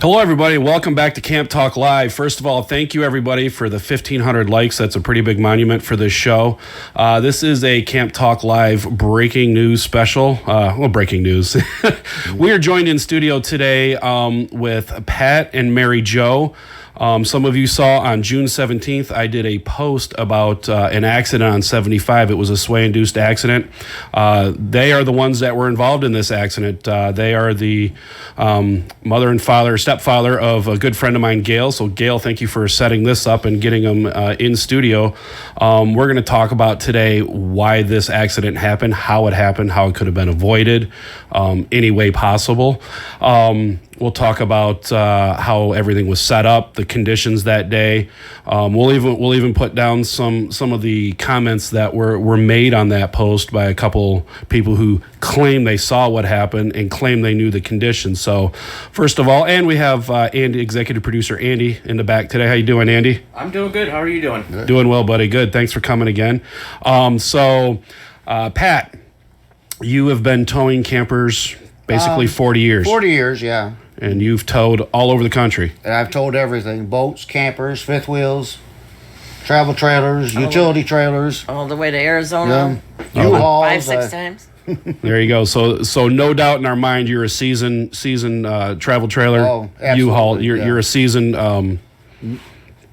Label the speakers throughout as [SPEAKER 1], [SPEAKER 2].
[SPEAKER 1] Hello, everybody. Welcome back to Camp Talk Live. First of all, thank you, everybody, for the 1,500 likes. That's a pretty big monument for this show. This is a Camp Talk Live breaking news special. Breaking news. We are joined in studio today with Pat and Mary Jo. Some of you saw on June 17th, I did a post about an accident on 75. It was a sway-induced accident. They are the ones that were involved in this accident. They are the mother and stepfather of a good friend of mine, Gail. So, Gail, thank you for setting this up and getting them in studio. We're going to talk about today why this accident happened, how it could have been avoided, any way possible. We'll talk about how everything was set up, the conditions that day. We'll even put down some of the comments that were made on that post by a couple people who claim they saw what happened and claim they knew the conditions. So, first of all, and we have Andy, executive producer Andy, in the back today. How you doing, Andy?
[SPEAKER 2] I'm doing good. How are you doing?
[SPEAKER 1] Good. Doing well, buddy. Good. Thanks for coming again. Pat, you have been towing campers basically 40 years.
[SPEAKER 3] 40 years, yeah.
[SPEAKER 1] And you've towed all over the country.
[SPEAKER 3] And I've towed everything: boats, campers, fifth wheels, travel trailers, utility trailers.
[SPEAKER 4] All the way to Arizona.
[SPEAKER 3] Yeah. U-Hauls.
[SPEAKER 4] 5-6 times.
[SPEAKER 1] There you go. So no doubt in our mind, you're a seasoned travel trailer.
[SPEAKER 3] Oh, absolutely,
[SPEAKER 1] U-Haul. You're
[SPEAKER 3] yeah.
[SPEAKER 1] a seasoned. I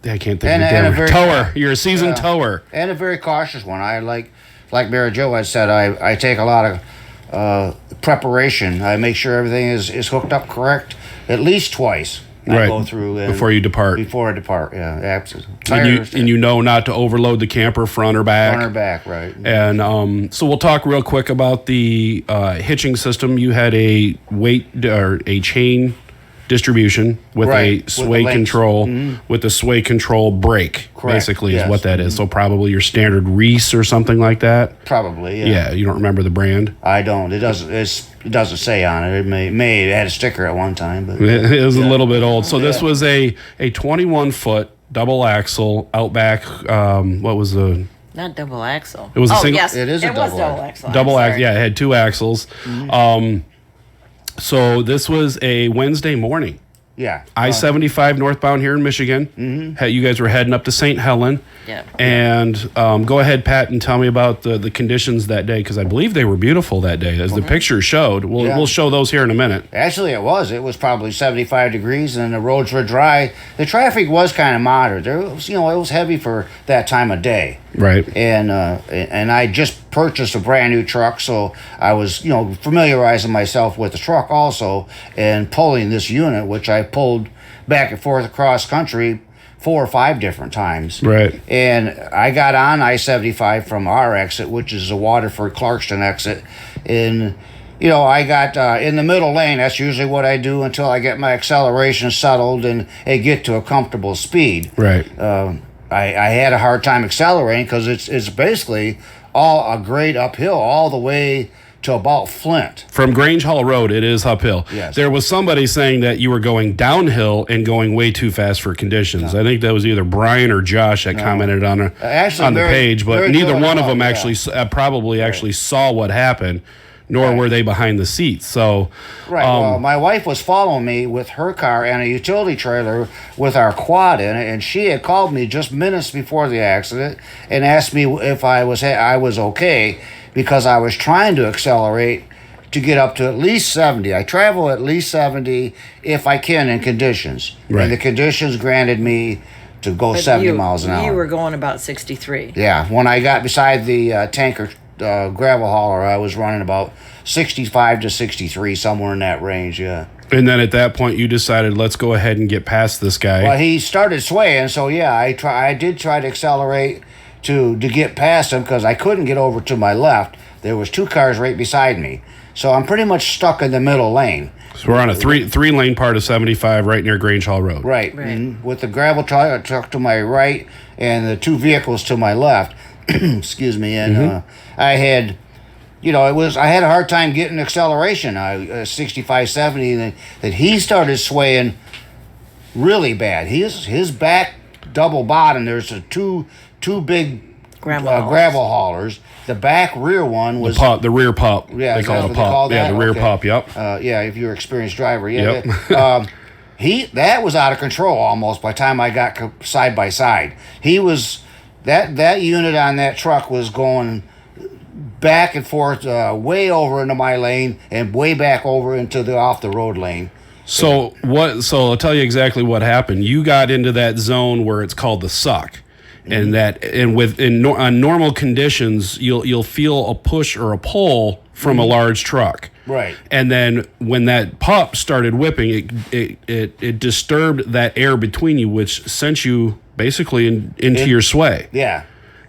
[SPEAKER 1] can't think
[SPEAKER 3] And
[SPEAKER 1] of
[SPEAKER 3] a very-
[SPEAKER 1] tower. You're a seasoned tower.
[SPEAKER 3] And a very cautious one. I like Mary Jo had said, I take a lot of preparation. I make sure everything is hooked up correct at least twice. I go through
[SPEAKER 1] before you depart.
[SPEAKER 3] Before I depart, yeah, absolutely.
[SPEAKER 1] And you know not to overload the camper front or back.
[SPEAKER 3] Front or back, right.
[SPEAKER 1] And so we'll talk real quick about the hitching system. You had a weight or a chain distribution with a sway control, with the sway control brake.
[SPEAKER 3] Correct.
[SPEAKER 1] Basically is
[SPEAKER 3] Yes.
[SPEAKER 1] what that is. So probably your standard Reese or something like that.
[SPEAKER 3] Probably, yeah.
[SPEAKER 1] Yeah, you don't remember the brand?
[SPEAKER 3] I don't. It doesn't say on it. It had a sticker at one time, but
[SPEAKER 1] It was a little bit old. So this was a 21-foot double axle Outback. What was the?
[SPEAKER 4] Not double axle.
[SPEAKER 1] It was a single.
[SPEAKER 4] Yes,
[SPEAKER 3] It is a
[SPEAKER 4] it was
[SPEAKER 3] double
[SPEAKER 4] double axle.
[SPEAKER 1] Double
[SPEAKER 4] I'm
[SPEAKER 1] axle.
[SPEAKER 4] sorry.
[SPEAKER 1] Yeah, it had two axles. So this was a Wednesday morning.
[SPEAKER 3] yeah.
[SPEAKER 1] I-75 northbound here in Michigan. Mm-hmm. You guys were heading up to St. Helen.
[SPEAKER 4] Yeah.
[SPEAKER 1] And go ahead, Pat, and tell me about the conditions that day, because I believe they were beautiful that day, as the picture showed. We'll show those here in a minute.
[SPEAKER 3] Actually, it was. It was probably 75 degrees, and the roads were dry. The traffic was kind of moderate. It was heavy for that time of day.
[SPEAKER 1] Right.
[SPEAKER 3] And I just purchased a brand new truck, so I was familiarizing myself with the truck also, and pulling this unit, which I pulled back and forth across country 4 or 5 different times.
[SPEAKER 1] Right.
[SPEAKER 3] And I got on I-75 from our exit, which is the Waterford Clarkston exit, and I got in the middle lane. That's usually what I do until I get my acceleration settled and get to a comfortable speed.
[SPEAKER 1] Right.
[SPEAKER 3] I had a hard time accelerating because it's basically all a grade uphill all the way to about Flint.
[SPEAKER 1] From Grange Hall Road, it is uphill.
[SPEAKER 3] Yes.
[SPEAKER 1] There was somebody saying that you were going downhill and going way too fast for conditions. I think that was either Brian or Josh that commented on the page, but neither one of them actually actually saw what happened, nor were they behind the seats. So,
[SPEAKER 3] right. Well, my wife was following me with her car and a utility trailer with our quad in it, and she had called me just minutes before the accident and asked me if I was okay, because I was trying to accelerate to get up to at least 70. I travel at least 70 if I can in conditions.
[SPEAKER 1] Right.
[SPEAKER 3] And the conditions granted me to go 70 miles an hour.
[SPEAKER 4] You were going about 63.
[SPEAKER 3] Yeah. When I got beside the tanker gravel hauler, I was running about 65 to 63, somewhere in that range, yeah.
[SPEAKER 1] And then at that point, you decided, let's go ahead and get past this guy.
[SPEAKER 3] Well, he started swaying, so yeah, I did try to accelerate to get past him because I couldn't get over to my left. There was 2 cars right beside me, so I'm pretty much stuck in the middle lane.
[SPEAKER 1] So we're on a three lane part of 75 right near Grange Hall Road.
[SPEAKER 3] Right. With the gravel truck to my right and the 2 vehicles to my left. Excuse me. And I had, I had a hard time getting acceleration. 65, 70, and that he started swaying really bad. His back double bottom. There's two big gravel haulers. The back rear one was
[SPEAKER 1] the rear pup.
[SPEAKER 3] Yeah,
[SPEAKER 1] they call it a
[SPEAKER 3] what they
[SPEAKER 1] pup.
[SPEAKER 3] call that?
[SPEAKER 1] Yeah, the rear
[SPEAKER 3] Okay.
[SPEAKER 1] pup. Yep.
[SPEAKER 3] Yeah, if you're an experienced driver.
[SPEAKER 1] Yep.
[SPEAKER 3] That was out of control almost by the time I got side by side. He was that unit on that truck was going back and forth, way over into my lane and way back over into the off the road lane.
[SPEAKER 1] So I'll tell you exactly what happened. You got into that zone where it's called the suck, and on normal conditions, you'll feel a push or a pull from a large truck.
[SPEAKER 3] Right.
[SPEAKER 1] And then when that pup started whipping, it disturbed that air between you, which sent you basically into your sway.
[SPEAKER 3] Yeah.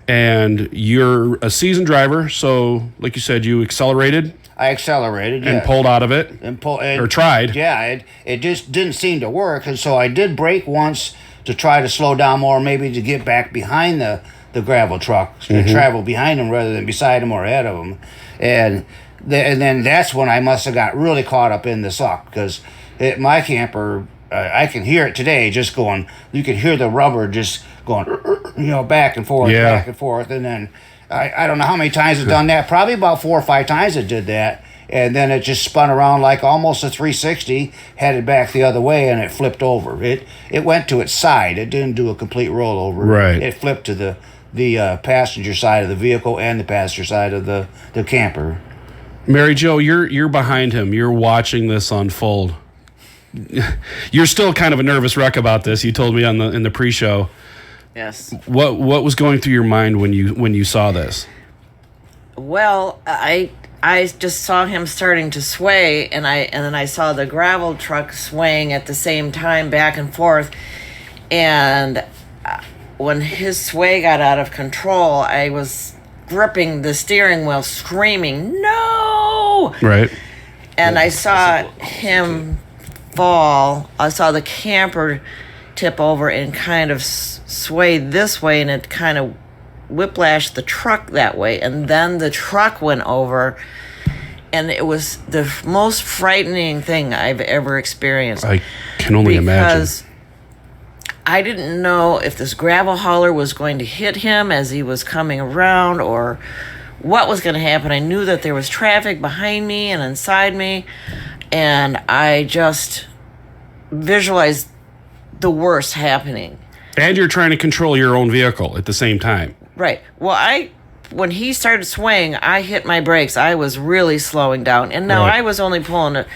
[SPEAKER 1] And you're a seasoned driver, so like you said, you accelerated
[SPEAKER 3] I accelerated
[SPEAKER 1] and pulled out of it, or tried.
[SPEAKER 3] Yeah, it just didn't seem to work, and so I did brake once to try to slow down more, maybe to get back behind the gravel truck, to travel behind them rather than beside them or ahead of them, and then that's when I must have got really caught up in the suck, because my camper, I can hear it today, just going. You can hear the rubber just going, back and forth, back and forth, and then. I don't know how many times it's done that. Probably about 4 or 5 times it did that. And then it just spun around like almost a 360, headed back the other way, and it flipped over. It went to its side. It didn't do a complete rollover.
[SPEAKER 1] Right.
[SPEAKER 3] It flipped to the passenger side of the vehicle and the passenger side of the camper.
[SPEAKER 1] Mary Jo, you're behind him. You're watching this unfold. You're still kind of a nervous wreck about this. You told me in the pre-show.
[SPEAKER 4] Yes.
[SPEAKER 1] What was going through your mind when you saw this?
[SPEAKER 4] Well, I just saw him starting to sway, and then I saw the gravel truck swaying at the same time back and forth, and when his sway got out of control, I was gripping the steering wheel, screaming, "No!"
[SPEAKER 1] Right.
[SPEAKER 4] And I saw him fall. I saw the camper tip over and kind of sway this way, and it kind of whiplashed the truck that way, and then the truck went over, and it was the most frightening thing I've ever experienced.
[SPEAKER 1] I can only imagine.
[SPEAKER 4] Because I didn't know if this gravel hauler was going to hit him as he was coming around or what was going to happen. I knew that there was traffic behind me and inside me, and I just visualized the worst happening.
[SPEAKER 1] And you're trying to control your own vehicle at the same time.
[SPEAKER 4] Right. Well, when he started swaying, I hit my brakes. I was really slowing down, and now
[SPEAKER 1] Right.
[SPEAKER 4] I was only pulling it's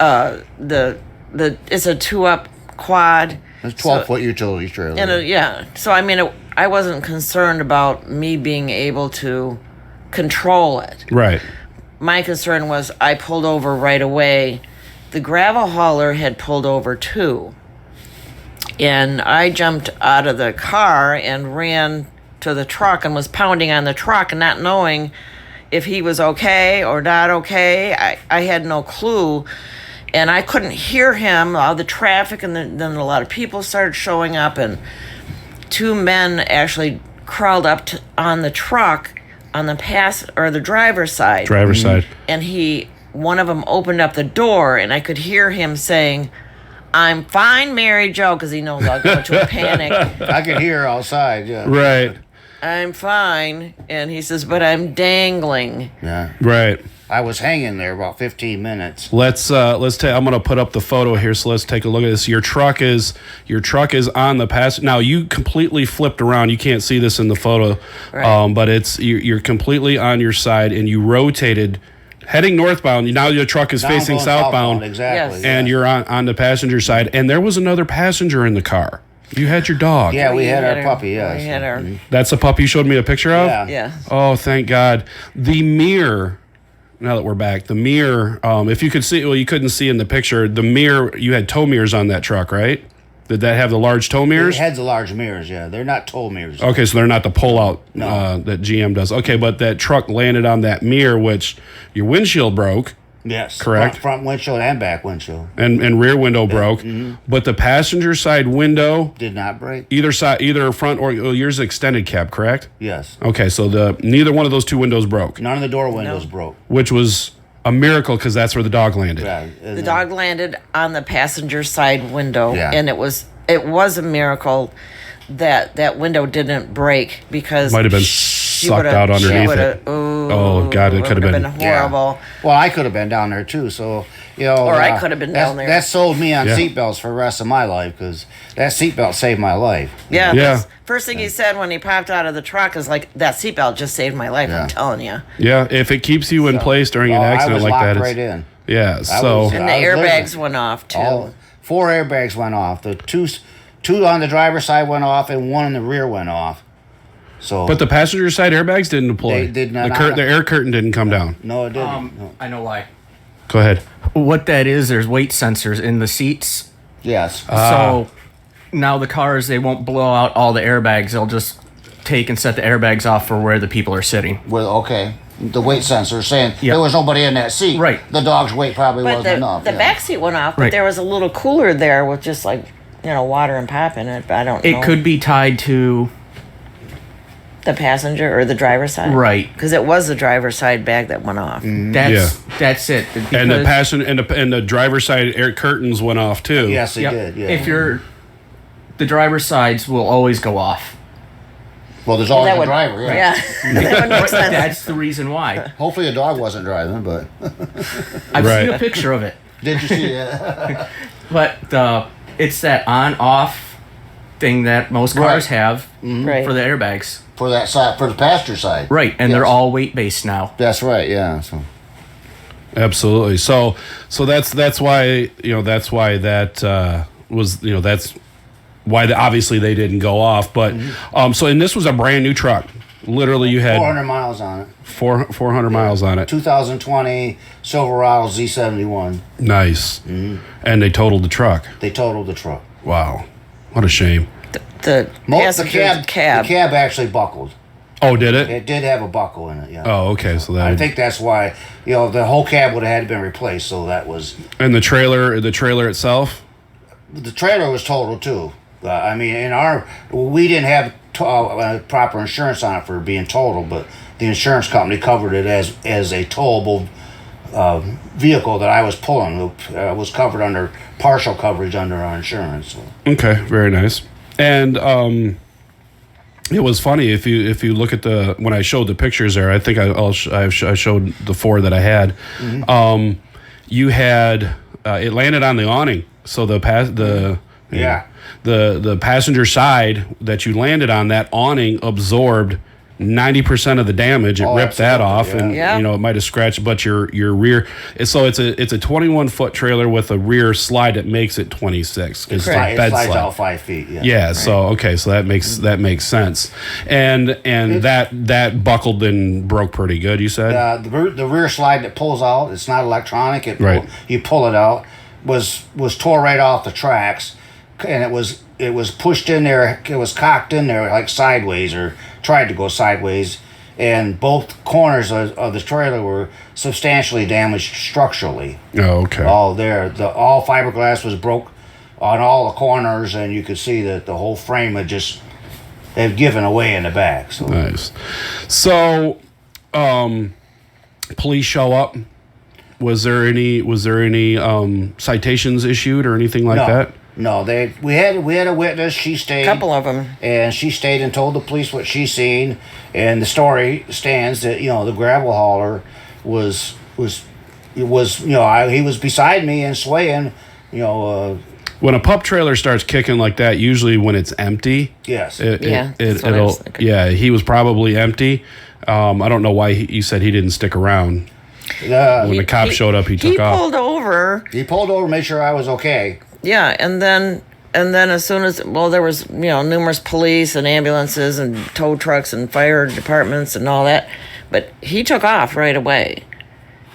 [SPEAKER 4] a 2-up quad.
[SPEAKER 3] It's 12-foot utility trailer.
[SPEAKER 4] And so I mean, I wasn't concerned about me being able to control it.
[SPEAKER 1] Right.
[SPEAKER 4] My concern was I pulled over right away. The gravel hauler had pulled over too. And I jumped out of the car and ran to the truck and was pounding on the truck and not knowing if he was okay or not okay. I had no clue. And I couldn't hear him, all the traffic, and then a lot of people started showing up, and 2 men actually crawled up on the truck on the driver's side.
[SPEAKER 1] Driver's side.
[SPEAKER 4] And one of them opened up the door, and I could hear him saying, "I'm fine, Mary Jo," because he knows I'll go into a panic.
[SPEAKER 3] I could hear outside, yeah.
[SPEAKER 1] Right.
[SPEAKER 4] "I'm fine," and he says, "but I'm dangling."
[SPEAKER 3] Yeah.
[SPEAKER 1] Right.
[SPEAKER 3] I was hanging there about 15 minutes.
[SPEAKER 1] Let's I'm going to put up the photo here, so let's take a look at this. Your truck is on the pass. Now you completely flipped around. You can't see this in the photo,
[SPEAKER 4] Right.
[SPEAKER 1] but you're completely on your side, and you rotated, heading northbound. Now your truck is
[SPEAKER 3] Now I'm
[SPEAKER 1] facing
[SPEAKER 3] going
[SPEAKER 1] southbound,
[SPEAKER 3] exactly.
[SPEAKER 4] Yes.
[SPEAKER 1] and you're on the passenger side, and there was another passenger in the car. You had your dog.
[SPEAKER 3] Yeah, we had our puppy, yes.
[SPEAKER 4] We had our,
[SPEAKER 1] That's the pup you showed me a picture of?
[SPEAKER 3] Yeah.
[SPEAKER 4] yeah.
[SPEAKER 1] Oh, thank God. The mirror, now that we're back, the mirror, if you could see, well, you couldn't see in the picture, the mirror, you had tow mirrors on that truck, right? Did that have the large tow mirrors?
[SPEAKER 3] It had the large mirrors, yeah. They're not tow mirrors.
[SPEAKER 1] Okay, so they're not the pull-out
[SPEAKER 3] No.
[SPEAKER 1] that GM does. Okay, but that truck landed on that mirror, which your windshield broke.
[SPEAKER 3] Yes.
[SPEAKER 1] Correct.
[SPEAKER 3] Front windshield and back windshield.
[SPEAKER 1] And rear window broke,
[SPEAKER 3] Mm-hmm.
[SPEAKER 1] but the passenger side window,
[SPEAKER 3] Did not break?
[SPEAKER 1] either side, either front or yours extended cab, correct?
[SPEAKER 3] Yes.
[SPEAKER 1] Okay, so neither one of those 2 windows broke,
[SPEAKER 3] None of the door windows broke.
[SPEAKER 1] which was a miracle because that's where the dog landed.
[SPEAKER 3] Yeah.
[SPEAKER 4] The dog landed on the passenger side window,
[SPEAKER 3] Yeah.
[SPEAKER 4] and it was a miracle that window didn't break because
[SPEAKER 1] Might have been
[SPEAKER 4] she
[SPEAKER 1] sucked
[SPEAKER 4] would've-
[SPEAKER 1] out
[SPEAKER 4] she
[SPEAKER 1] underneath
[SPEAKER 4] would've-
[SPEAKER 1] it. Oh, God, it could have been.
[SPEAKER 4] horrible.
[SPEAKER 3] Well, I could have been down there too, so You know,
[SPEAKER 4] Or I could have been down there.
[SPEAKER 3] That sold me on
[SPEAKER 1] Yeah.
[SPEAKER 3] seatbelts for the rest of my life because that seatbelt saved my life.
[SPEAKER 4] Yeah.
[SPEAKER 1] Yeah.
[SPEAKER 4] that's- First thing he said when he popped out of the truck is like, "That seatbelt just saved my life."
[SPEAKER 3] Yeah.
[SPEAKER 4] I'm telling you.
[SPEAKER 1] Yeah, if it keeps you in place during an
[SPEAKER 3] Oh, I
[SPEAKER 1] accident
[SPEAKER 3] was
[SPEAKER 1] like
[SPEAKER 3] locked
[SPEAKER 1] that,
[SPEAKER 3] right
[SPEAKER 1] it's,
[SPEAKER 3] in.
[SPEAKER 1] yeah. So
[SPEAKER 3] was-
[SPEAKER 4] And the
[SPEAKER 3] I was
[SPEAKER 4] airbags
[SPEAKER 3] living.
[SPEAKER 4] went off too.
[SPEAKER 3] All 4 airbags went off. The two on the driver's side went off, and 1 in the rear went off. So,
[SPEAKER 1] but the passenger side airbags didn't deploy.
[SPEAKER 3] They did not.
[SPEAKER 1] The air curtain didn't come down.
[SPEAKER 3] no, it didn't. No.
[SPEAKER 2] I know why.
[SPEAKER 1] Go ahead.
[SPEAKER 2] What that is, there's weight sensors in the seats.
[SPEAKER 3] Yes.
[SPEAKER 2] So now the cars, they won't blow out all the airbags. They'll just take and set the airbags off for where the people are sitting.
[SPEAKER 3] Well, okay. The weight sensor saying
[SPEAKER 2] Yeah.
[SPEAKER 3] there was nobody in that seat.
[SPEAKER 2] Right.
[SPEAKER 3] The dog's weight probably
[SPEAKER 4] But
[SPEAKER 3] wasn't enough.
[SPEAKER 4] the
[SPEAKER 3] yeah.
[SPEAKER 4] back seat went off, but
[SPEAKER 2] Right.
[SPEAKER 4] there was a little cooler there with just like, water and pop in it. But I don't know.
[SPEAKER 2] It could be tied to,
[SPEAKER 4] The passenger or the driver's side?
[SPEAKER 2] right.
[SPEAKER 4] Because it was the driver's side bag that went off.
[SPEAKER 2] That's it.
[SPEAKER 1] And the
[SPEAKER 2] Because-
[SPEAKER 1] passenger and the driver's side air curtains went off too.
[SPEAKER 3] Yes, it
[SPEAKER 2] Yep.
[SPEAKER 3] did. Yeah.
[SPEAKER 2] The driver's sides will always go off.
[SPEAKER 3] well, there's always
[SPEAKER 4] That
[SPEAKER 3] a
[SPEAKER 4] would,
[SPEAKER 3] driver. Yeah.
[SPEAKER 4] yeah. That would make sense.
[SPEAKER 2] That's the reason why.
[SPEAKER 3] Hopefully, a dog wasn't driving, but
[SPEAKER 2] I've
[SPEAKER 1] Right.
[SPEAKER 2] seen a picture of it.
[SPEAKER 3] did you see that?
[SPEAKER 2] But it's that on-off thing that most cars
[SPEAKER 3] Right.
[SPEAKER 2] have
[SPEAKER 4] Right.
[SPEAKER 2] for the airbags.
[SPEAKER 3] for that side, for the passenger side.
[SPEAKER 2] Right, and they're
[SPEAKER 3] Yes.
[SPEAKER 2] all weight-based now.
[SPEAKER 3] That's right. Yeah. So.
[SPEAKER 1] Absolutely. So that's why that was that's why obviously they didn't go off. But so and this was a brand new truck. Literally, you had
[SPEAKER 3] 400 miles on it.
[SPEAKER 1] 400 miles on it.
[SPEAKER 3] 2020 Silverado Z71.
[SPEAKER 1] Nice. And they totaled the truck.
[SPEAKER 3] They totaled the truck.
[SPEAKER 1] Wow, what a shame.
[SPEAKER 4] The
[SPEAKER 3] The
[SPEAKER 4] passenger's cab.
[SPEAKER 3] The cab actually buckled.
[SPEAKER 1] Oh, did it?
[SPEAKER 3] It did have a buckle in it. Yeah.
[SPEAKER 1] Oh, okay. So that
[SPEAKER 3] I think that's why the whole cab would have had to been replaced. So that was
[SPEAKER 1] and the trailer itself.
[SPEAKER 3] the trailer was totaled too. I mean, we didn't have proper insurance on it for being totaled, but the insurance company covered it as a towable vehicle that I was pulling. It was covered under partial coverage under our insurance. So.
[SPEAKER 1] Okay, very nice. And it was funny if you look at when I showed the pictures there. I think I showed the 4 that I had. You had it landed on the awning, so the passenger side that you landed on, that awning absorbed 90% of the damage. It
[SPEAKER 3] Oh,
[SPEAKER 1] ripped that
[SPEAKER 3] absolutely,
[SPEAKER 1] off,
[SPEAKER 3] yeah.
[SPEAKER 1] and
[SPEAKER 4] Yeah.
[SPEAKER 1] it might have scratched, but your rear. So it's a 21-foot trailer with a rear slide that makes it 26. It's
[SPEAKER 3] It
[SPEAKER 1] like bed
[SPEAKER 3] slides
[SPEAKER 1] slide.
[SPEAKER 3] out 5 feet. Yeah.
[SPEAKER 1] Yeah. So okay. So that makes sense, and that buckled and broke pretty good. You said.
[SPEAKER 3] The rear slide that pulls out, it's not electronic.
[SPEAKER 1] Right.
[SPEAKER 3] You pull it out. Was tore right off the tracks, and it was pushed in there. It was cocked in there like sideways, or tried to go sideways, and both corners of the trailer were substantially damaged structurally.
[SPEAKER 1] Oh, okay.
[SPEAKER 3] All fiberglass was broke on all the corners, and you could see that the whole frame had given away in the back. So
[SPEAKER 1] Nice. So, police show up. Was there any citations issued or anything like that?
[SPEAKER 3] No, we had a witness. She stayed.
[SPEAKER 4] A couple of them.
[SPEAKER 3] And she stayed and told the police what she seen. And the story stands that the gravel hauler was he was beside me and swaying.
[SPEAKER 1] When a pup trailer starts kicking like that, usually when it's empty,
[SPEAKER 3] Yes.
[SPEAKER 4] That's what I was thinking.
[SPEAKER 1] he was probably empty. I don't know why you said he didn't stick around. When the cop showed up, he took off.
[SPEAKER 4] He pulled over.
[SPEAKER 3] He pulled over, made sure I was okay.
[SPEAKER 4] Yeah, and then as soon as there was numerous police and ambulances and tow trucks and fire departments and all that, but he took off right away.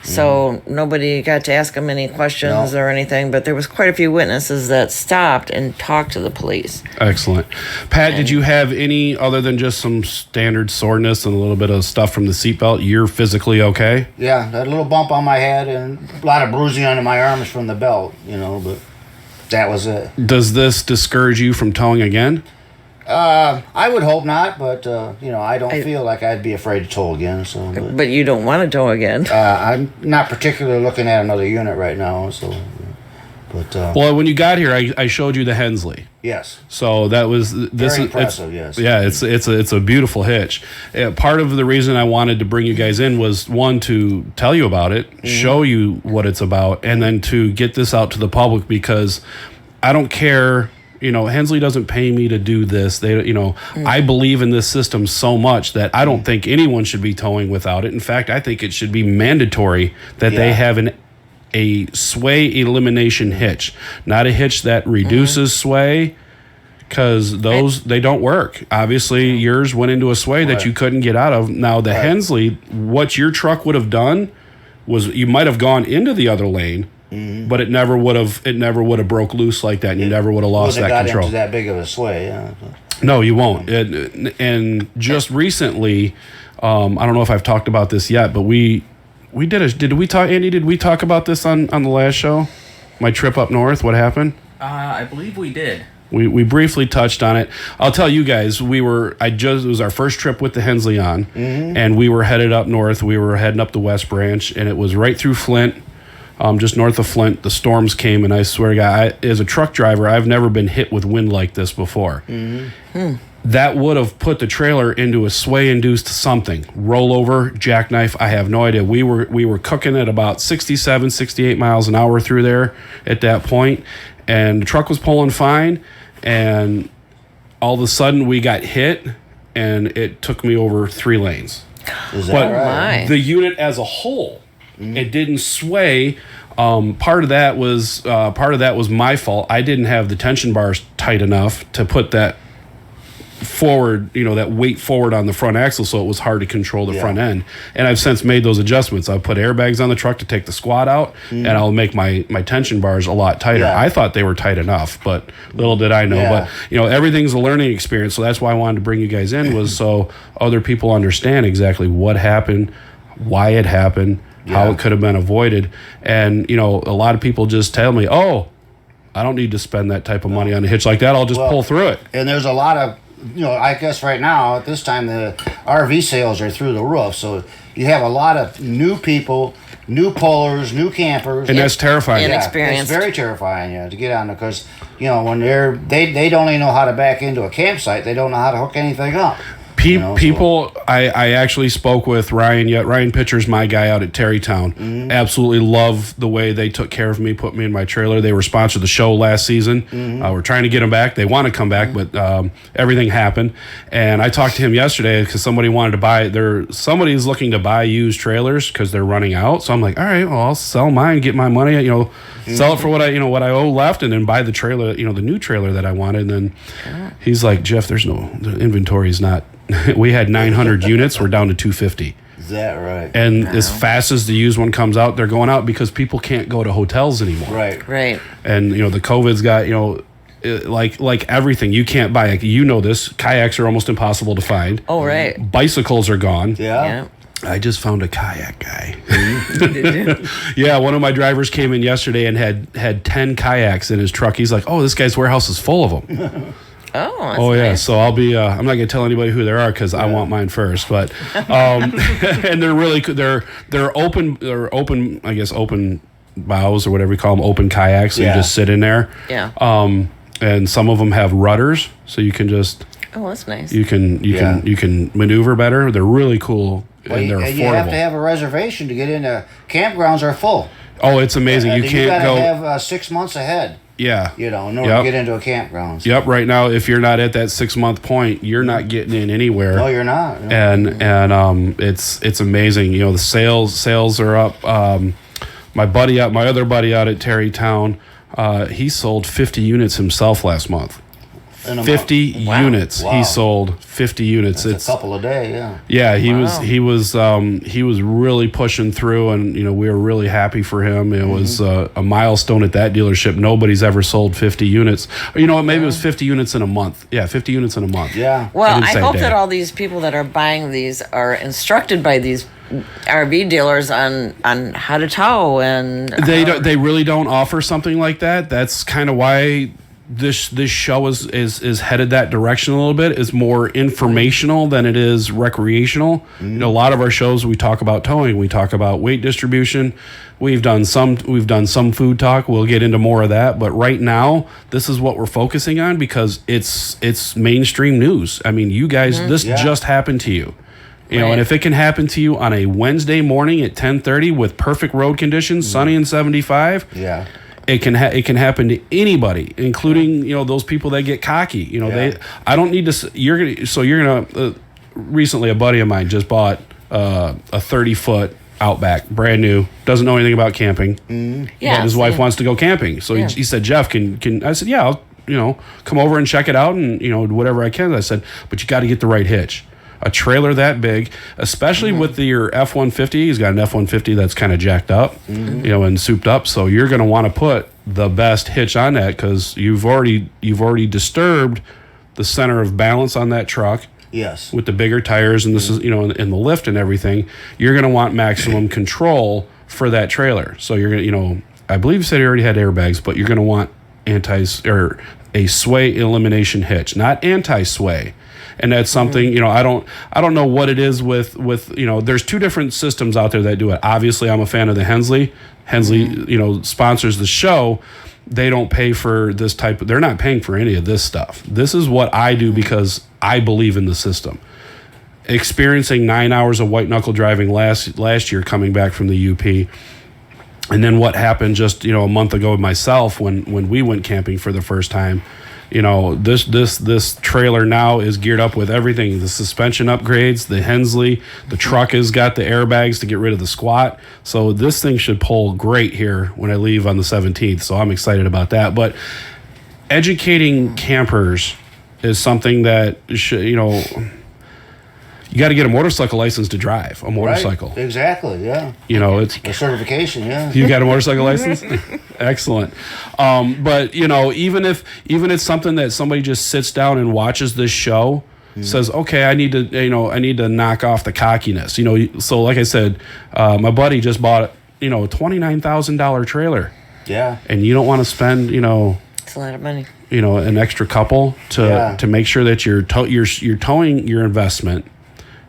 [SPEAKER 4] So nobody got to ask him any questions
[SPEAKER 3] No.
[SPEAKER 4] or anything, but there was quite a few witnesses that stopped and talked to the police.
[SPEAKER 1] Excellent. Pat, did you have any other than just some standard soreness and a little bit of stuff from the seatbelt? You're physically okay?
[SPEAKER 3] Yeah, that little bump on my head and a lot of bruising under my arms from the belt, but that was it.
[SPEAKER 1] Does this discourage you from towing again?
[SPEAKER 3] I would hope not, but I don't feel like I'd be afraid to tow again. So,
[SPEAKER 4] But you don't want to tow again.
[SPEAKER 3] I'm not particularly looking at another unit right now. So, But
[SPEAKER 1] Well, when you got here, I showed you the Hensley.
[SPEAKER 3] yes,
[SPEAKER 1] So that was this
[SPEAKER 3] Very
[SPEAKER 1] is
[SPEAKER 3] impressive,
[SPEAKER 1] it's,
[SPEAKER 3] yes.
[SPEAKER 1] Yeah, it's a beautiful hitch. Part of the reason I wanted to bring you guys in was one to tell you about it, show you what it's about, and then to get this out to the public because I don't care. Hensley doesn't pay me to do this. I believe in this system so much that I don't think anyone should be towing without it. In fact, I think it should be mandatory that they have a sway elimination hitch, not a hitch that reduces sway, because they don't work. Obviously, yours went into a sway that you couldn't get out of. Now, the Hensley, what your truck would have done was you might have gone into the other lane, but it never would have broke loose like that, and you never would have lost that
[SPEAKER 3] got
[SPEAKER 1] control.
[SPEAKER 3] into that big of a sway. Yeah.
[SPEAKER 1] No, you won't. And just recently, I don't know if I've talked about this yet, but did we talk, Andy? Did we talk about this on the last show? My trip up north. What happened?
[SPEAKER 2] I believe we did.
[SPEAKER 1] We briefly touched on it. I'll tell you guys, it was our first trip with the Hensley on, and we were headed up north. We were heading up the West Branch, and it was right through Flint, just north of Flint. The storms came, and I swear to God, as a truck driver, I've never been hit with wind like this before. That would have put the trailer into a sway-induced something. Rollover, jackknife, I have no idea. We were cooking at about 67, 68 miles an hour through there at that point, and the truck was pulling fine, and all of a sudden we got hit, and it took me over 3 lanes.
[SPEAKER 3] Is that
[SPEAKER 1] But
[SPEAKER 3] right?
[SPEAKER 4] My.
[SPEAKER 1] the unit as a whole, it didn't sway. Part of that was my fault. I didn't have the tension bars tight enough to put that forward, that weight forward on the front axle, so it was hard to control the front end. And I've since made those adjustments. I've put airbags on the truck to take the squat out, and I'll make my tension bars a lot tighter.
[SPEAKER 3] Yeah.
[SPEAKER 1] I thought they were tight enough, but little did I know.
[SPEAKER 3] Yeah.
[SPEAKER 1] But everything's a learning experience, so that's why I wanted to bring you guys in, was so other people understand exactly what happened, why it happened, how it could have been avoided. And a lot of people just tell me, "Oh, I don't need to spend that type of money on a hitch like that. I'll just pull through it."
[SPEAKER 3] And there's a lot of, I guess right now at this time the RV sales are through the roof, so you have a lot of new people, new pullers, new campers,
[SPEAKER 1] And that's terrifying.
[SPEAKER 4] And
[SPEAKER 3] yeah,
[SPEAKER 4] experienced.
[SPEAKER 3] it's very terrifying, to get on there because when they don't even know how to back into a campsite, they don't know how to hook anything up.
[SPEAKER 1] People, I actually spoke with Ryan Pitcher's my guy out at Terrytown. Absolutely love the way they took care of me, put me in my trailer. They were sponsored the show last season. We're trying to get them back. They want to come back, but everything happened. And I talked to him yesterday because somebody's looking to buy used trailers because they're running out. So I'm like, all right, well, I'll sell mine, get my money, sell it for what I owe left, and then buy the trailer, the new trailer that I wanted. And then he's like, Jeff, the inventory is not. We had 900 units. We're down to 250.
[SPEAKER 3] Is that right?
[SPEAKER 1] And as fast as the used one comes out, they're going out because people can't go to hotels anymore.
[SPEAKER 4] Right.
[SPEAKER 1] And the COVID's got like everything. You can't buy. This kayaks are almost impossible to find.
[SPEAKER 4] Oh, right.
[SPEAKER 1] Bicycles are gone.
[SPEAKER 3] Yeah.
[SPEAKER 1] I just found a kayak guy.
[SPEAKER 4] Did you?
[SPEAKER 1] Yeah, one of my drivers came in yesterday and had 10 kayaks in his truck. He's like, "Oh, this guy's warehouse is full of them."
[SPEAKER 4] Oh, that's
[SPEAKER 1] Oh yeah,
[SPEAKER 4] nice.
[SPEAKER 1] so I'll be. I'm not gonna tell anybody who they are because I want mine first. But and they're really they're open. They're open. I guess open bows or whatever you call them. Open kayaks. So you just sit in there.
[SPEAKER 4] Yeah.
[SPEAKER 1] And some of them have rudders, so you can just
[SPEAKER 4] Oh, that's nice.
[SPEAKER 1] you can maneuver better. They're really cool
[SPEAKER 3] Well,
[SPEAKER 1] and they're
[SPEAKER 3] you
[SPEAKER 1] affordable.
[SPEAKER 3] have to have a reservation to get into. Campgrounds are full.
[SPEAKER 1] Oh, it's amazing. You can't
[SPEAKER 3] gotta
[SPEAKER 1] go.
[SPEAKER 3] have 6 months ahead.
[SPEAKER 1] Yeah.
[SPEAKER 3] In order to get into a campground.
[SPEAKER 1] Yep. Right now, if you're not at that 6 month point, you're not getting in anywhere.
[SPEAKER 3] No, you're not. No.
[SPEAKER 1] And it's amazing. The sales are up. My other buddy out at Terrytown, he sold 50 units himself last month.
[SPEAKER 3] In a
[SPEAKER 1] 50 units.
[SPEAKER 3] Wow.
[SPEAKER 1] He sold 50 units.
[SPEAKER 3] It's
[SPEAKER 1] It's
[SPEAKER 3] a couple a day, yeah.
[SPEAKER 1] yeah, he
[SPEAKER 4] Wow.
[SPEAKER 1] he was really pushing through, and we were really happy for him. It was a milestone at that dealership. Nobody's ever sold 50 units. Maybe it was 50 units in a month. Yeah, 50 units in a month.
[SPEAKER 3] Yeah.
[SPEAKER 4] Well,
[SPEAKER 1] didn't
[SPEAKER 4] I
[SPEAKER 1] say
[SPEAKER 4] hope
[SPEAKER 1] day.
[SPEAKER 4] that all these people that are buying these are instructed by these RV dealers on how to tow and
[SPEAKER 1] They really don't offer something like that. That's kind of why this show is headed that direction a little bit. It's more informational than it is recreational. You know, a lot of our shows we talk about towing, we talk about weight distribution. We've done some food talk. We'll get into more of that, but right now this is what we're focusing on because it's mainstream news. I mean, you guys, this just happened to you. You know, and if it can happen to you on a Wednesday morning at 10:30 with perfect road conditions, sunny and 75, it can happen to anybody, including those people that get cocky. You know, I don't need to. You're gonna. Recently, a buddy of mine just bought a 30-foot Outback, brand new. Doesn't know anything about camping. But his wife wants to go camping, so he said, "Jeff, can?" I said, "Yeah, I'll come over and check it out, and whatever I can." I said, "But you got to get the right hitch." A trailer that big, especially with your F-150, he's got an F-150 that's kind of jacked up, and souped up. So you're going to want to put the best hitch on that because you've already disturbed the center of balance on that truck.
[SPEAKER 3] Yes.
[SPEAKER 1] With the bigger tires and this is in the lift and everything, you're going to want maximum control for that trailer. So you're going to I believe you said he already had airbags, but you're going to want a sway elimination hitch, not anti-sway. And that's something, I don't know what it is with there's two different systems out there that do it. Obviously, I'm a fan of the Hensley. Hensley, sponsors the show. They don't pay for this they're not paying for any of this stuff. This is what I do because I believe in the system. Experiencing 9 hours of white knuckle driving last year coming back from the UP. And then what happened just, a month ago with myself when we went camping for the first time. This trailer now is geared up with everything. The suspension upgrades, the Hensley, the truck has got the airbags to get rid of the squat. So this thing should pull great here when I leave on the 17th. So I'm excited about that. But educating campers is something that you got to get a motorcycle license to drive a motorcycle.
[SPEAKER 3] Right. Exactly, yeah.
[SPEAKER 1] It's
[SPEAKER 3] a certification, yeah.
[SPEAKER 1] You got a motorcycle license? Excellent. But even if it's something that somebody just sits down and watches this show, says, okay, I need to knock off the cockiness. So like I said, my buddy just bought a $29,000 trailer.
[SPEAKER 3] Yeah.
[SPEAKER 1] And you don't want to spend
[SPEAKER 4] it's a lot of money.
[SPEAKER 1] An extra couple to make sure that you're towing your investment.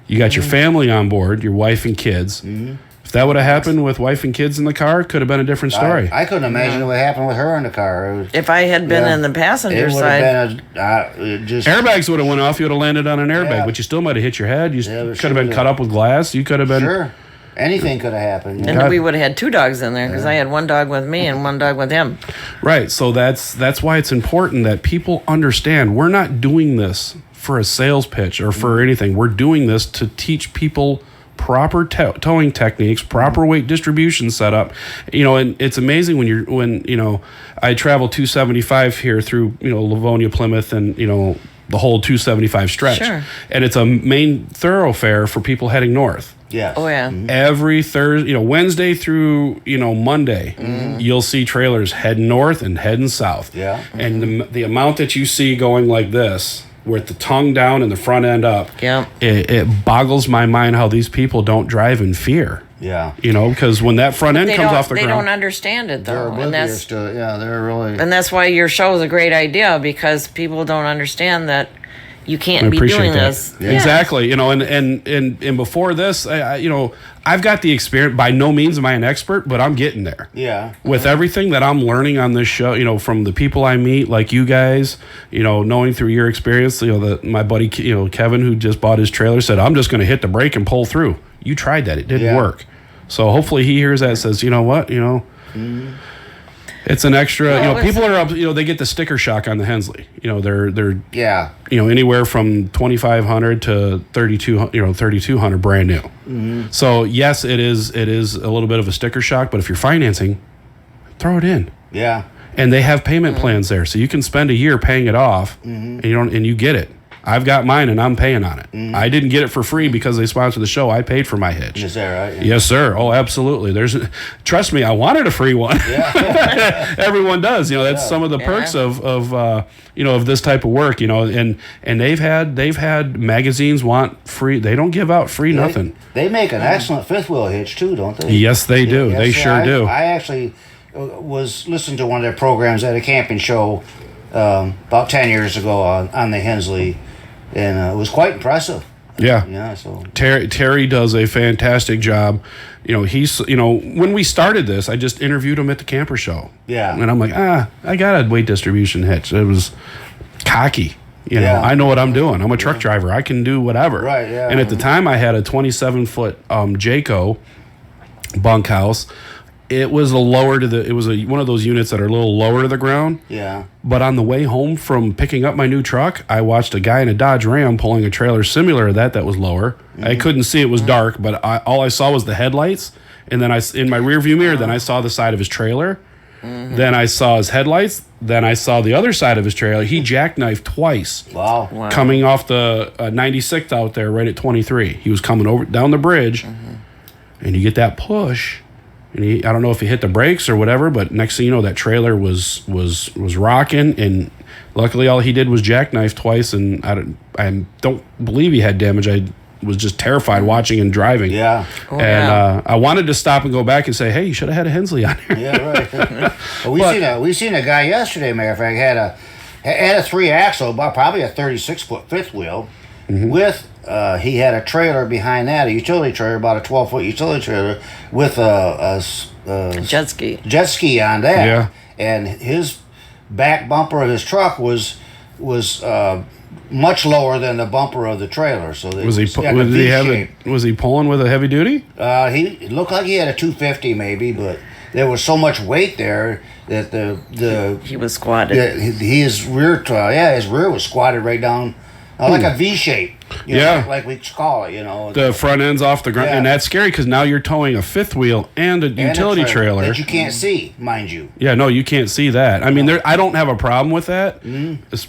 [SPEAKER 1] You got your family on board, your wife and kids. If that would have happened with wife and kids in the car, it could have been a different story.
[SPEAKER 3] I couldn't imagine what happened with her in the car.
[SPEAKER 4] If I had been in the passenger side,
[SPEAKER 1] airbags would have went off. You would have landed on an airbag, but you still might have hit your head. You could have been cut up with glass. You could have been.
[SPEAKER 3] Sure. Anything could have happened.
[SPEAKER 4] And we would have had two dogs in there because I had one dog with me and one dog with him.
[SPEAKER 1] Right. So that's why it's important that people understand we're not doing this for a sales pitch or for anything. We're doing this to teach people proper towing techniques, proper weight distribution setup. And it's amazing when I travel 275 here through Livonia, Plymouth, and the whole 275 stretch.
[SPEAKER 4] Sure.
[SPEAKER 1] And it's a main thoroughfare for people heading north.
[SPEAKER 3] Yes.
[SPEAKER 4] Oh yeah.
[SPEAKER 1] Every Thursday, Wednesday through Monday, you'll see trailers heading north and heading south.
[SPEAKER 3] Yeah.
[SPEAKER 1] And the amount that you see going like this, with the tongue down and the front end up, it boggles my mind how these people don't drive in fear.
[SPEAKER 3] Yeah.
[SPEAKER 1] Because when that front end comes off the ground,
[SPEAKER 4] they don't understand it though,
[SPEAKER 3] they're really.
[SPEAKER 4] And that's why your show is a great idea because people don't understand that. You can't be doing this.
[SPEAKER 1] Yeah. Exactly. And before this, I've got the experience. By no means am I an expert, but I'm getting there.
[SPEAKER 3] Yeah.
[SPEAKER 1] With everything that I'm learning on this show, from the people I meet, like you guys, knowing through your experience, my buddy, Kevin, who just bought his trailer, said, I'm just going to hit the brake and pull through. You tried that. It didn't work. So hopefully he hears that and says, you know what, It's an extra, people are up, they get the sticker shock on the Hensley. They're anywhere from 2,500 to 3,200 brand new. So yes, it is a little bit of a sticker shock, but if you're financing, throw it in.
[SPEAKER 3] Yeah.
[SPEAKER 1] And they have payment plans there, so you can spend a year paying it off, and you get it. I've got mine and I'm paying on it. I didn't get it for free because they sponsored the show. I paid for my hitch.
[SPEAKER 3] Is that right?
[SPEAKER 1] Yes, sir. Oh, absolutely. Trust me, I wanted a free one.
[SPEAKER 3] Yeah.
[SPEAKER 1] Everyone does. That's some of the perks of this type of work. And they've had magazines want free. They don't give out free nothing.
[SPEAKER 3] They make an excellent fifth wheel hitch too, don't they?
[SPEAKER 1] Yes, they do.
[SPEAKER 3] Yes,
[SPEAKER 1] they sure do.
[SPEAKER 3] I actually was listening to one of their programs at a camping show about 10 years ago on the Hensley, and it was quite impressive.
[SPEAKER 1] Yeah.
[SPEAKER 3] Yeah, so
[SPEAKER 1] Terry does a fantastic job. When we started this, I just interviewed him at the camper show.
[SPEAKER 3] Yeah.
[SPEAKER 1] And I'm like, I got a weight distribution hitch. It was cocky.
[SPEAKER 3] Yeah.
[SPEAKER 1] I know what I'm doing. I'm a truck driver. I can do whatever.
[SPEAKER 3] Right, yeah.
[SPEAKER 1] And at the time, I had a 27-foot Jayco bunkhouse. It was one of those units that are a little lower to the ground.
[SPEAKER 3] yeah,
[SPEAKER 1] But on the way home from picking up my new truck, I watched a guy in a Dodge Ram pulling a trailer similar to that was lower. I couldn't see, it was dark, but all I saw was the headlights. And then in my rearview mirror, then I saw the side of his trailer. Then I saw his headlights. Then I saw the other side of his trailer. He jackknifed twice.
[SPEAKER 3] wow.
[SPEAKER 1] Coming off the 96th out there right at 23. He was coming over down the bridge, and you get that push. And I don't know if he hit the brakes or whatever, but next thing you know, that trailer was rocking, and luckily all he did was jackknife twice, and I don't believe he had damage. I was just terrified watching and driving.
[SPEAKER 3] Yeah,
[SPEAKER 1] I wanted to stop and go back and say, hey, you should have had a Hensley on here.
[SPEAKER 3] yeah, right. Well, we seen a guy yesterday. Matter of fact, had a 3-axle, about probably a 36-foot fifth wheel, with he had a trailer behind that, a utility trailer, about a 12-foot utility trailer with a
[SPEAKER 4] Jet ski.
[SPEAKER 3] jet ski on that.
[SPEAKER 1] Yeah.
[SPEAKER 3] And his back bumper of his truck was much lower than the bumper of the trailer. So
[SPEAKER 1] Was he pulling with a heavy duty?
[SPEAKER 3] He looked like he had a 250 maybe, but there was so much weight there that
[SPEAKER 4] He was squatted.
[SPEAKER 3] his rear was squatted right down like a V shape. Like we call it.
[SPEAKER 1] The front end's off the ground,
[SPEAKER 3] Yeah.
[SPEAKER 1] and that's scary because now you're towing a fifth wheel and a
[SPEAKER 3] And
[SPEAKER 1] utility
[SPEAKER 3] a
[SPEAKER 1] trailer.
[SPEAKER 3] that you can't see, mind you.
[SPEAKER 1] Yeah, no, you can't see that. I mean, I don't have a problem with that,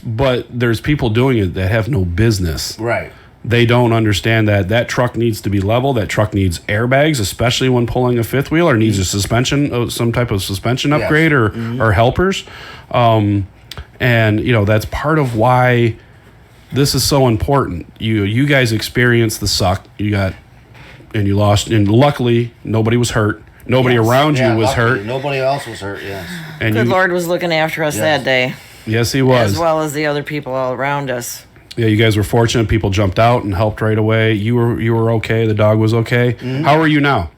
[SPEAKER 1] but there's people doing it that have no business.
[SPEAKER 3] Right.
[SPEAKER 1] They don't understand that truck needs to be level. That truck needs airbags, especially when pulling a fifth wheel, or needs a suspension, some type of suspension upgrade or helpers. And that's part of why this is so important. You guys experienced the suck. You lost, and luckily nobody was hurt. Nobody around you was
[SPEAKER 3] luckily,
[SPEAKER 1] hurt.
[SPEAKER 3] Nobody else was hurt. Yes.
[SPEAKER 1] And
[SPEAKER 4] Good Lord was looking after us that day,
[SPEAKER 1] Yes, he was.
[SPEAKER 4] as well as the other people all around us.
[SPEAKER 1] Yeah, you guys were fortunate. People jumped out and helped right away. You were okay. The dog was okay. How are you now?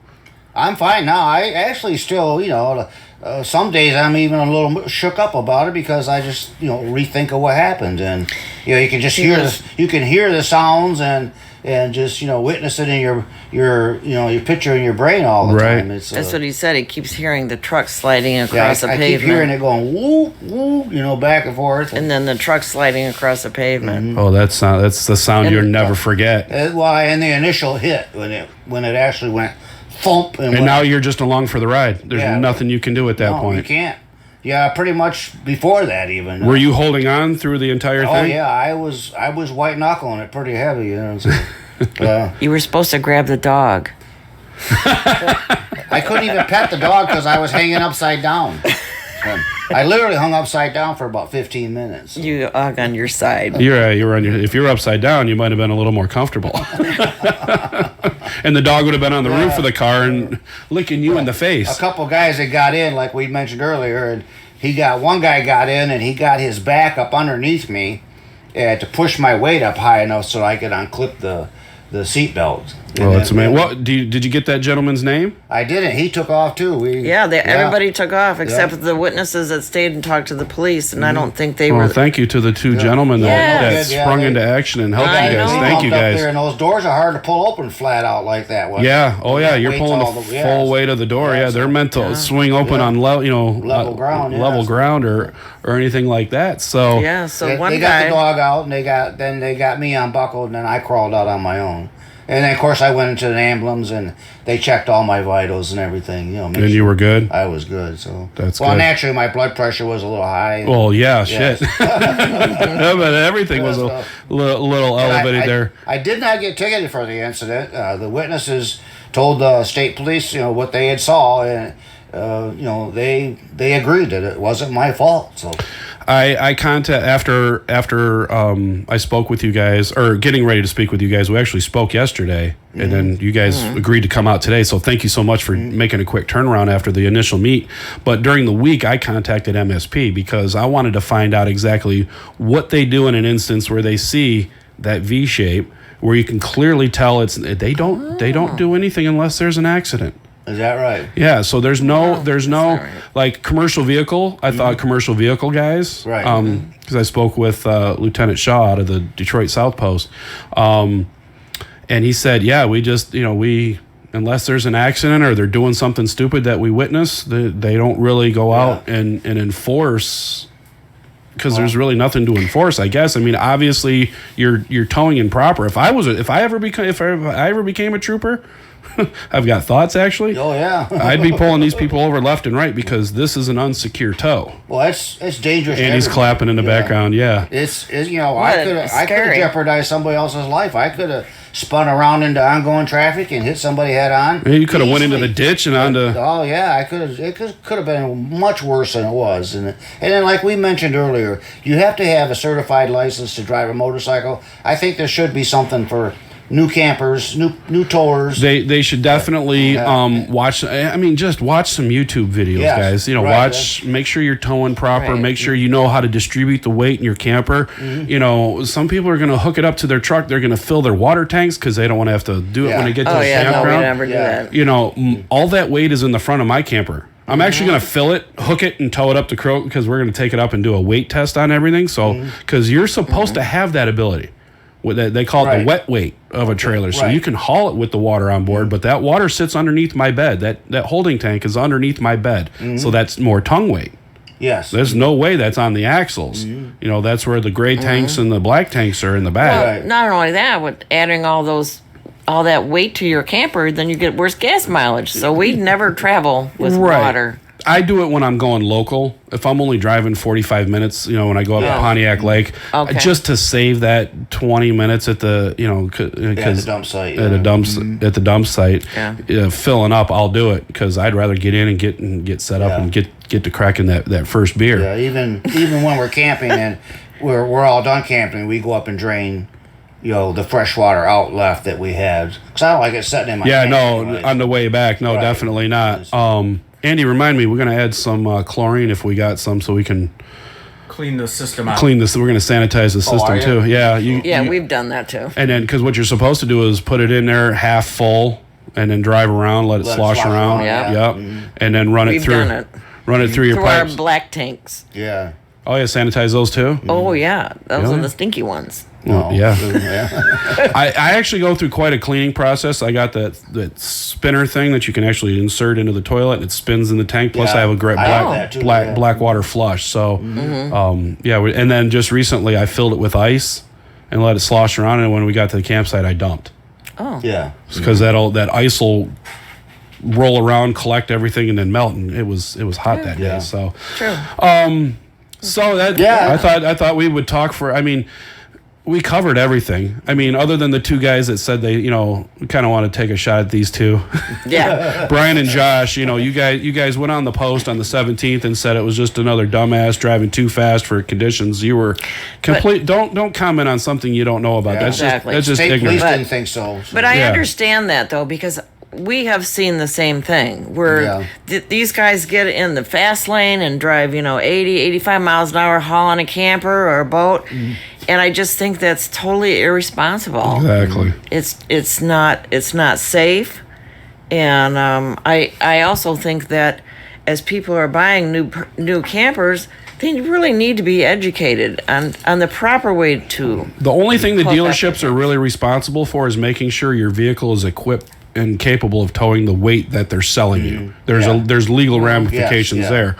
[SPEAKER 3] I'm fine now. I actually still, some days I'm even a little shook up about it because I just, rethink of what happened, and you can just hear the sounds and just witness it in your picture in your brain all the
[SPEAKER 1] Right.
[SPEAKER 3] time. It's,
[SPEAKER 4] That's what he said. He keeps hearing the truck sliding across the
[SPEAKER 3] I
[SPEAKER 4] pavement.
[SPEAKER 3] keep hearing it going woo woo, back and forth.
[SPEAKER 4] And then the truck sliding across the pavement.
[SPEAKER 1] Oh, that's the sound
[SPEAKER 4] And-
[SPEAKER 1] you'll never forget.
[SPEAKER 3] And the initial hit when it actually went thump
[SPEAKER 1] And now you're just along for the ride. There's
[SPEAKER 3] Yeah.
[SPEAKER 1] nothing you can do at that
[SPEAKER 3] no,
[SPEAKER 1] point.
[SPEAKER 3] you can't. Yeah, pretty much before that even.
[SPEAKER 1] Were you holding on through the entire
[SPEAKER 3] Oh
[SPEAKER 1] thing?
[SPEAKER 3] yeah, I was white knuckling it pretty heavy. So,
[SPEAKER 4] You were supposed to grab the dog.
[SPEAKER 3] I couldn't even pet the dog because I was hanging upside down. I literally hung upside down for about 15 minutes.
[SPEAKER 4] You hug on your side.
[SPEAKER 1] You're on your. If you're upside down, you might have been a little more comfortable. And the dog would have been on the roof of the car and licking you in the
[SPEAKER 3] A
[SPEAKER 1] face.
[SPEAKER 3] couple guys that got in, like we mentioned earlier, and one guy got in and he got his back up underneath me to push my weight up high enough so I could unclip the seat belt.
[SPEAKER 1] Oh, that's amazing. What did you get that gentleman's name?
[SPEAKER 3] I didn't. He took off too.
[SPEAKER 4] Everybody took off except the witnesses that stayed and talked to the police, and I don't think they were.
[SPEAKER 1] Well, thank you to the two gentlemen that
[SPEAKER 4] Yes.
[SPEAKER 1] sprung into action and helped
[SPEAKER 4] I
[SPEAKER 1] you guys.
[SPEAKER 4] know.
[SPEAKER 1] Thank you
[SPEAKER 3] Up there,
[SPEAKER 1] guys.
[SPEAKER 3] and those doors are hard to pull open flat out like that.
[SPEAKER 1] Yeah. Oh yeah. You're
[SPEAKER 3] Weight
[SPEAKER 1] pulling the
[SPEAKER 3] all the-
[SPEAKER 1] full weight of the door.
[SPEAKER 3] Yeah,
[SPEAKER 1] Yeah. They're meant to swing open on
[SPEAKER 3] Level ground, yeah.
[SPEAKER 1] level ground or anything like that. So
[SPEAKER 4] Yeah, so
[SPEAKER 3] They
[SPEAKER 4] one
[SPEAKER 3] got the
[SPEAKER 4] guy.
[SPEAKER 3] dog out, and they got me unbuckled, and then I crawled out on my own. And then, of course, I went into the ambulance, and they checked all my vitals and everything.
[SPEAKER 1] and you were good.
[SPEAKER 3] I was good. So
[SPEAKER 1] That's
[SPEAKER 3] well,
[SPEAKER 1] good.
[SPEAKER 3] naturally, my blood pressure was a little high.
[SPEAKER 1] Well, yeah,
[SPEAKER 3] Yes.
[SPEAKER 1] shit. Yeah, but everything was a little elevated there.
[SPEAKER 3] I did not get ticketed for the incident. The witnesses told the state police, what they had saw, and they agreed that it wasn't my fault. So
[SPEAKER 1] I contact after I spoke with you guys, or getting ready to speak with you guys. We actually spoke yesterday, and then you guys agreed to come out today. So thank you so much for making a quick turnaround after the initial meet. But during the week, I contacted MSP because I wanted to find out exactly what they do in an instance where they see that V shape, where you can clearly tell they don't do anything unless there's an accident.
[SPEAKER 3] Is that right?
[SPEAKER 1] Yeah, so there's no
[SPEAKER 4] right.
[SPEAKER 1] like commercial vehicle. I thought commercial vehicle guys,
[SPEAKER 3] Right.
[SPEAKER 1] Because I spoke with Lieutenant Shaw out of the Detroit South Post, and he said, yeah, we just we unless there's an accident or they're doing something stupid that we witness, they don't really go out and enforce. Because there's really nothing to enforce, I guess. I mean, obviously you're towing improper. If I ever became a trooper. I've got thoughts, actually.
[SPEAKER 3] Oh, yeah.
[SPEAKER 1] I'd be pulling these people over left and right because this is an unsecure tow.
[SPEAKER 3] Well, it's dangerous.
[SPEAKER 1] And he's clapping in the background, yeah.
[SPEAKER 3] It's I
[SPEAKER 4] What?
[SPEAKER 3] could have
[SPEAKER 4] Scary.
[SPEAKER 3] jeopardized somebody else's life. I could have spun around into ongoing traffic and hit somebody head on.
[SPEAKER 1] You could have went into the
[SPEAKER 3] Easily.
[SPEAKER 1] ditch and onto...
[SPEAKER 3] Oh yeah, I could have. It could have been much worse than it was, and then like we mentioned earlier, you have to have a certified license to drive a motorcycle. I think there should be something for new campers, new towers.
[SPEAKER 1] They should definitely watch. I mean, just watch some YouTube videos,
[SPEAKER 3] Yes,
[SPEAKER 1] guys.
[SPEAKER 3] right,
[SPEAKER 1] Make sure you're towing proper.
[SPEAKER 4] Right.
[SPEAKER 1] Make sure you know how to distribute the weight in your camper. Some people are going to hook it up to their truck. They're going to fill their water tanks because they don't want to have to do it when they get to
[SPEAKER 4] Oh
[SPEAKER 1] the
[SPEAKER 4] yeah, no, we
[SPEAKER 1] campground.
[SPEAKER 4] never do
[SPEAKER 3] Yeah.
[SPEAKER 4] that.
[SPEAKER 1] All that weight is in the front of my camper. I'm actually going to fill it, hook it, and tow it up to Croak because we're going to take it up and do a weight test on everything. So, because you're supposed to have that ability. They call it the
[SPEAKER 3] Right.
[SPEAKER 1] wet weight of a trailer. So
[SPEAKER 3] Right.
[SPEAKER 1] you can haul it with the water on board, but that water sits underneath my bed. That holding tank is underneath my bed. So that's more tongue weight.
[SPEAKER 3] Yes.
[SPEAKER 1] There's no way that's on the axles. That's where the gray tanks and the black tanks are in the back.
[SPEAKER 4] Well,
[SPEAKER 3] Right.
[SPEAKER 4] not only that, with adding all that weight to your camper, then you get worse gas mileage. So we never travel with water.
[SPEAKER 1] I do it when I'm going local. If I'm only driving 45 minutes, when I go up to Pontiac Lake,
[SPEAKER 4] Okay.
[SPEAKER 1] just to save that 20 minutes at the,
[SPEAKER 3] at the dump site.
[SPEAKER 1] at the dump site,
[SPEAKER 4] Yeah.
[SPEAKER 1] filling up, I'll do it because I'd rather get in and get set up
[SPEAKER 3] Yeah.
[SPEAKER 1] and get to cracking that first beer.
[SPEAKER 3] Yeah, even when we're camping and we're all done camping, we go up and drain, the fresh water out left that we had. Because I don't like it sitting in my
[SPEAKER 1] Yeah,
[SPEAKER 3] tank
[SPEAKER 1] no,
[SPEAKER 3] anyways.
[SPEAKER 1] on the way back, no,
[SPEAKER 3] Right.
[SPEAKER 1] definitely not. Andy, remind me, we're going to add some chlorine if we got some, so we can
[SPEAKER 2] Clean the system out.
[SPEAKER 1] clean this. We're going to sanitize the system
[SPEAKER 3] are you?
[SPEAKER 1] too. Yeah,
[SPEAKER 4] Yeah, we've done that too.
[SPEAKER 1] And then, because what you're supposed to do is put it in there half full, and then drive around, let it slosh around.
[SPEAKER 4] yeah.
[SPEAKER 1] Yep. And then run it
[SPEAKER 4] We've
[SPEAKER 1] through.
[SPEAKER 4] done it.
[SPEAKER 1] Run it through your
[SPEAKER 4] Through our
[SPEAKER 1] pipes.
[SPEAKER 4] black tanks.
[SPEAKER 3] Yeah.
[SPEAKER 1] Oh yeah, sanitize those too.
[SPEAKER 4] Oh yeah, those
[SPEAKER 1] Really?
[SPEAKER 4] are the stinky ones.
[SPEAKER 3] No.
[SPEAKER 1] Yeah.
[SPEAKER 3] Yeah.
[SPEAKER 1] I actually go through quite a cleaning process. I got that spinner thing that you can actually insert into the toilet and it spins in the tank. Plus,
[SPEAKER 3] Yeah,
[SPEAKER 1] I have a great
[SPEAKER 3] I have that too, yeah.
[SPEAKER 1] black water flush. So, and then just recently I filled it with ice and let it slosh around. And when we got to the campsite, I dumped
[SPEAKER 4] Oh.
[SPEAKER 3] Yeah.
[SPEAKER 1] because that ice will roll around, collect everything, and then melt. And it was hot that
[SPEAKER 3] Yeah.
[SPEAKER 1] day. So,
[SPEAKER 4] True.
[SPEAKER 1] so that
[SPEAKER 3] Yeah.
[SPEAKER 1] I thought we would talk for. I mean, we covered everything. I mean, other than the two guys that said they, we kind of want to take a shot at these two,
[SPEAKER 4] Yeah.
[SPEAKER 1] Brian and Josh. You guys went on the post on the 17th and said it was just another dumbass driving too fast for conditions. You were complete. Don't comment on something you don't know about.
[SPEAKER 3] Yeah.
[SPEAKER 4] Exactly.
[SPEAKER 1] That's just
[SPEAKER 3] State
[SPEAKER 1] ignorant.
[SPEAKER 3] police didn't think so.
[SPEAKER 4] But I
[SPEAKER 1] Yeah.
[SPEAKER 4] understand that though because we have seen the same thing where
[SPEAKER 3] Yeah.
[SPEAKER 4] these guys get in the fast lane and drive 80 85 miles an hour hauling a camper or a boat and I just think that's totally irresponsible.
[SPEAKER 1] Exactly.
[SPEAKER 4] It's not safe and I also think that as people are buying new campers they really need to be educated on the proper way to
[SPEAKER 1] The only thing the
[SPEAKER 4] Close that
[SPEAKER 1] dealerships are really responsible for is making sure your vehicle is equipped and capable of towing the weight that they're selling you. There's legal ramifications
[SPEAKER 3] yeah.
[SPEAKER 1] there.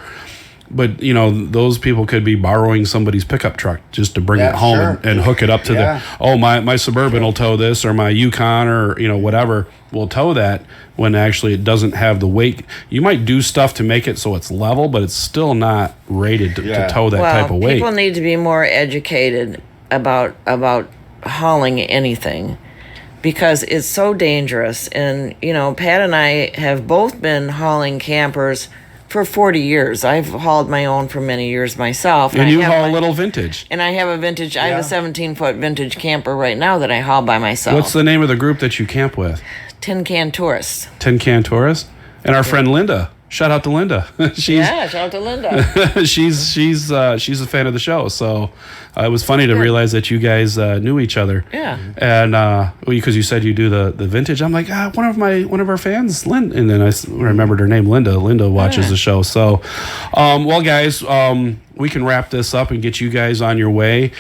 [SPEAKER 1] But those people could be borrowing somebody's pickup truck just to bring
[SPEAKER 3] Yeah,
[SPEAKER 1] it home
[SPEAKER 3] sure.
[SPEAKER 1] and hook it up to
[SPEAKER 3] Yeah.
[SPEAKER 1] my Suburban will tow this, or my Yukon, or whatever will tow that, when actually it doesn't have the weight. You might do stuff to make it so it's level, but it's still not rated to
[SPEAKER 3] Yeah.
[SPEAKER 1] tow that type of weight.
[SPEAKER 4] People need to be more educated about hauling anything because it's so dangerous. And Pat and I have both been hauling campers For 40 years. I've hauled my own for many years myself.
[SPEAKER 1] And
[SPEAKER 4] I
[SPEAKER 1] you
[SPEAKER 4] have
[SPEAKER 1] haul
[SPEAKER 4] my-
[SPEAKER 1] a little vintage.
[SPEAKER 4] And I have a vintage, I have a
[SPEAKER 3] Yeah.
[SPEAKER 4] 17-foot vintage camper right now that I haul by myself.
[SPEAKER 1] What's the name of the group that you camp with?
[SPEAKER 4] Tin Can Tourists.
[SPEAKER 1] Tin Can Tourist? And our friend Linda. Shout out to Linda. She's
[SPEAKER 4] Yeah, shout out to Linda.
[SPEAKER 1] she's a fan of the show. So it was funny to realize that you guys knew each other.
[SPEAKER 4] Yeah.
[SPEAKER 1] And because you said you do the vintage, I'm like, one of our fans, Lynn, and then I remembered her name, Linda. Linda watches the show. So, well, guys, we can wrap this up and get you guys on your way.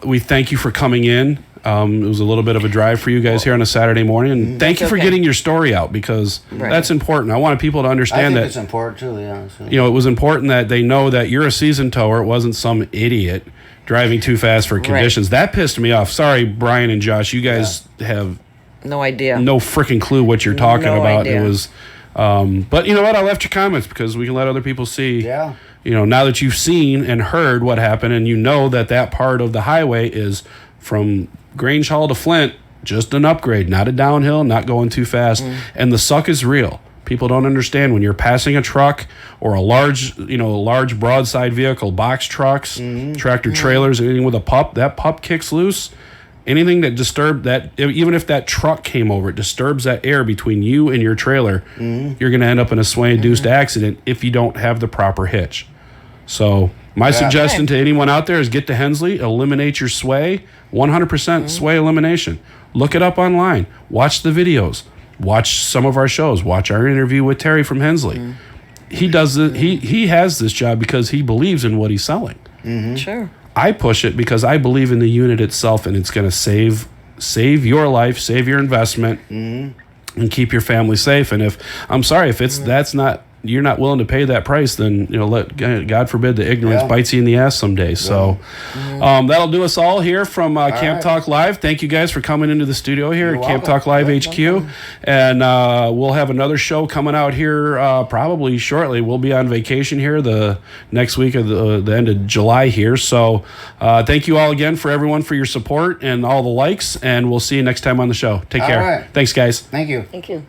[SPEAKER 1] We thank you for coming in. It was a little bit of a drive for you guys here on a Saturday morning, and thank you for
[SPEAKER 4] okay.
[SPEAKER 1] getting your story out, because that's important. I want people to
[SPEAKER 3] I
[SPEAKER 1] understand
[SPEAKER 3] think
[SPEAKER 1] that
[SPEAKER 3] it's important too. Yeah. So.
[SPEAKER 1] it was important that they know that you're a seasoned tower. It wasn't some idiot driving too fast for conditions. That pissed me off. Sorry, Brian and Josh. You guys have
[SPEAKER 4] No idea.
[SPEAKER 1] no freaking clue what you're talking
[SPEAKER 4] No
[SPEAKER 1] about.
[SPEAKER 4] idea.
[SPEAKER 1] It was, but you know what? I left your comments because we can let other people see.
[SPEAKER 3] Yeah.
[SPEAKER 1] Now that you've seen and heard what happened, and you know that part of the highway is from Grange Hall to Flint, just an upgrade, not a downhill, not going too fast. And the suck is real. People don't understand when you're passing a truck or a large broadside vehicle, box trucks, tractor trailers, anything with a pup, that pup kicks loose. Anything that disturbed that, even if that truck came over, it disturbs that air between you and your trailer, you're going to end up in a sway-induced accident if you don't have the proper hitch. So my suggestion to anyone out there is get to Hensley, eliminate your sway, 100% sway elimination. Look it up online. Watch the videos. Watch some of our shows. Watch our interview with Terry from Hensley. He does it. He has this job because he believes in what he's selling.
[SPEAKER 4] Sure.
[SPEAKER 1] I push it because I believe in the unit itself, and it's going to save your life, save your investment, and keep your family safe. And if that's not, you're not willing to pay that price, then let God forbid the ignorance bites you in the ass someday. So that'll do us all here from Camp Talk Live. Thank you guys for coming into the studio here at Camp Talk Live HQ, and we'll have another show coming out here probably shortly. We'll be on vacation here the next week of the end of July here. So thank you all again for everyone for your support and all the likes, and we'll see you next time on the show. Take care.
[SPEAKER 3] right.
[SPEAKER 1] Thanks, guys.
[SPEAKER 3] Thank you.
[SPEAKER 4] Thank you.